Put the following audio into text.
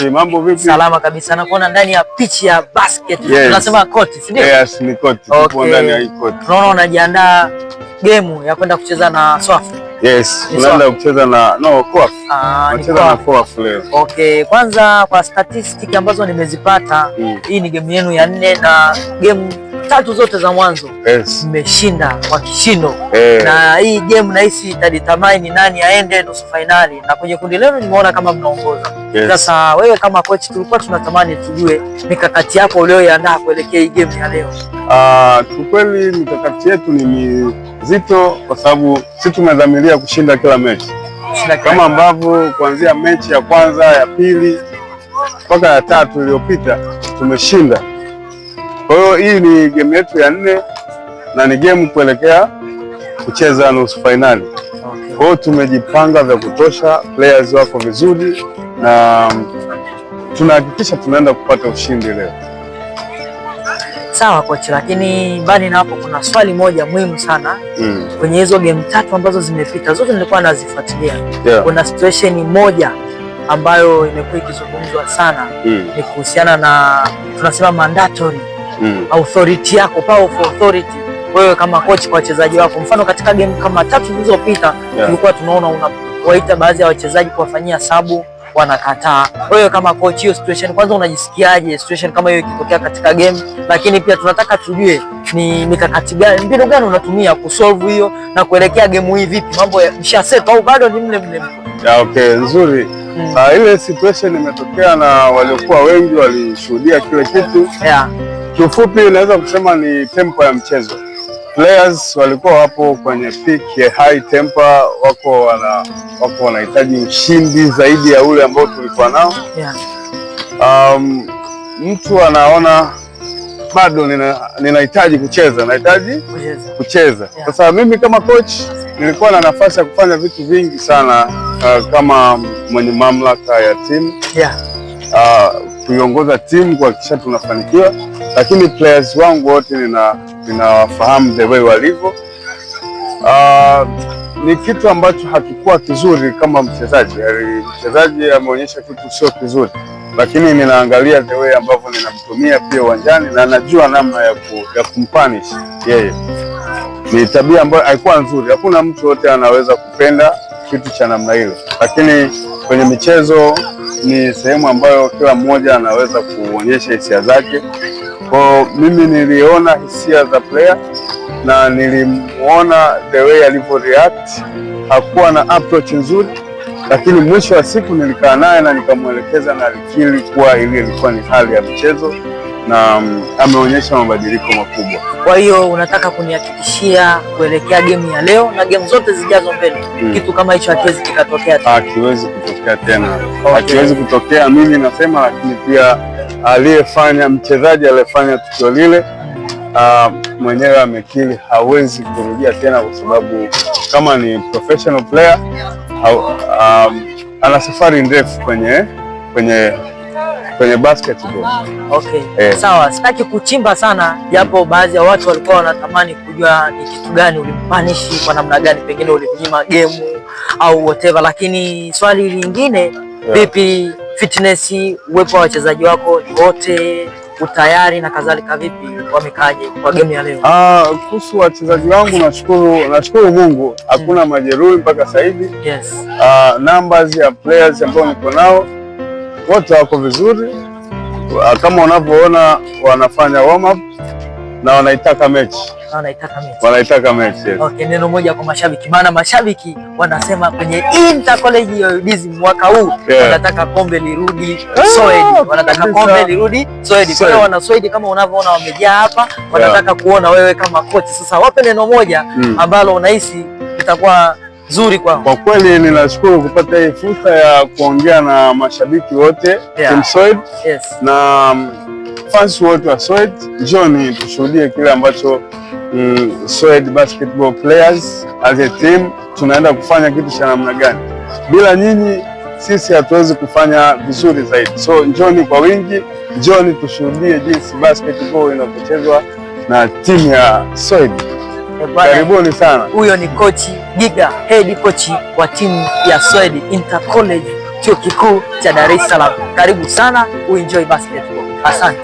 Mambo vipi? Salama kabisa. Nakuona ndani ya pitch ya basket. Yes. Tunasema court, si ndio? Yes, ni court. Tupo ndani ya hii court. Tunaona unajiandaa game ya kwenda kucheza na Swafu. Yes, tunaenda kucheza na Coaf. Tunacheza na Coaf leo. Okay, kwanza kwa statistics ambazo nimezipata, hii ni game yenu ya 4 na game 3 zote za mwanzo mmeshinda kwa kishindo. Na hii game nahisi itadetermine nani aende nusu finali, na kwenye kundi lenu nimeona kama mnaongoza. Sasa wewe kama coach, tulikuwa tunatamani tujue mikakati yako ulioiandaa kuelekea hii game ya leo. Kweli mikakati yetu ni mizito kwa sababu sisi tumedhamiria kushinda kila mechi. Kama ambavyo kuanzia mechi ya kwanza, ya pili mpaka ya 3 iliyopita tumeshinda. Kwa hiyo hii ni game yetu ya 4 na ni game kuelekea kucheza nusu finali. Kwa hiyo tumejipanga vya kutosha, players wako vizuri na tunahakikisha tunaenda kupata ushindi leo. Sawa coach, lakini mbali na hapo kuna swali moja muhimu sana. Kwenye hizo game 3 ambazo zimepita zote nilikuwa nazifuatilia. Kuna situation moja ambayo imekuwa ikizungumzwa sana, ni kuhusiana na tunasema mandatory authority yako, powerful authority wewe kama coach kwa wachezaji wako. Mfano katika game kama 3 zilizopita tulikuwa tunaona unawaita baadhi ya wachezaji kuwafanyia sabu, wanakataa. Wewe kama coach, hiyo situation kwanza unajisikiaje situation kama hiyo ikitokea katika game? Lakini pia tunataka tujue ni mikakati gani, mbinu gani unatumia kusolve hiyo na kuelekea game hii vipi? Mambo yameshaset au bado ni mle? Okay, nzuri. Ile situation imetokea na waliokuwa wengi walishuhudia kile kitu. Kiufupi naweza kusema ni tempo ya mchezo. Players walikuwa wapo kwenye peak ya high temper, wako wanahitaji ushindi zaidi ya ule ambao tulikuwa nao. Mtu anaona bado ninahitaji kucheza. Sasa mimi kama coach nilikuwa na nafasi ya kufanya vitu vingi sana, kama mwenye mamlaka ya timu, kuiongoza timu kuhakikisha tunafanikiwa, lakini players wangu wote ninawafahamu the way walivyo. Ni kitu ambacho hakikuwa kizuri kama mchezaji. Mchezaji ameonyesha kitu sio kizuri, lakini ninaangalia the way ambavyo ninamtumia pia uwanjani na najua namna ya kumpunish yeye. Ni tabia ambayo haikuwa nzuri. Hakuna mtu yote anaweza kupenda kitu cha namna ile, lakini kwenye michezo ni sehemu ambayo kila mmoja anaweza kuonyesha hisia zake. Kwa mimi niliona hisia za player na nilimuona the way alivyo react, hakuwa na approach nzuri, lakini mwisho wa siku nilikaa naye na nikamwelekeza na alikiri kuwa ile ilikuwa ni hali ya mchezo na ameonyesha mabadiliko makubwa. Kwa hiyo unataka kunihakikishia kuelekea game ya leo na game zote zijazo mbele, kitu kama hicho hakiwezi kikatokea tena? Hakiwezi kutokea tena. Hakiwezi kutokea, mimi nasema, lakini pia mchezaji aliyefanya tukio lile mwenyewe amekiri hawezi kurudia tena, kwa sababu kama ni professional player ana safari ndefu kwenye basketball. Sawa, sitaki kuchimba sana, japo baadhi ya watu walikuwa wanatamani kujua ni kitu gani ulimpanishi, kwa namna gani, pengine ulimnyima game au whatever, lakini swali lingine, vipi fitness, uwepo wa wachezaji wako wote, utayari na kadhalika, vipi wamekaje kwa game ya leo? Kuhusu wachezaji wangu, nashukuru Mungu hakuna majeruhi mpaka sasa hivi. Numbers ya players ambao niko nao wote wako vizuri, kama unavyoona wanafanya warm up na wanaitaka mechi. Okay, neno moja kwa mashabiki, maana mashabiki wanasema kwenye Inter College UDSM mwaka huu wanataka kombe lirudi Soed, Kwa hiyo wana Soed kama unavyoona wamejaa hapa, wanataka kuona wewe kama coach. Sasa wape neno moja ambalo unahisi litakuwa nzuri kwao. Kwa kweli ninashukuru kupata hii fursa ya kuongea na mashabiki wote Team Soed na fans wote wa Soed. Njoni tushuhudie kile ambacho Soed basketball players as a team tunaenda kufanya kitu cha namna gani. Bila nyinyi sisi hatuwezi kufanya vizuri zaidi. So njoni kwa wingi, njoni tushuhudie jinsi basketball inapochezwa na timu ya Soed. Karibuni sana. Huyo ni coach Giga, head coach wa timu ya Soed Inter College Chuo Kikuu cha Dar es Salaam. Karibu sana, uenjoy basketball. Asante.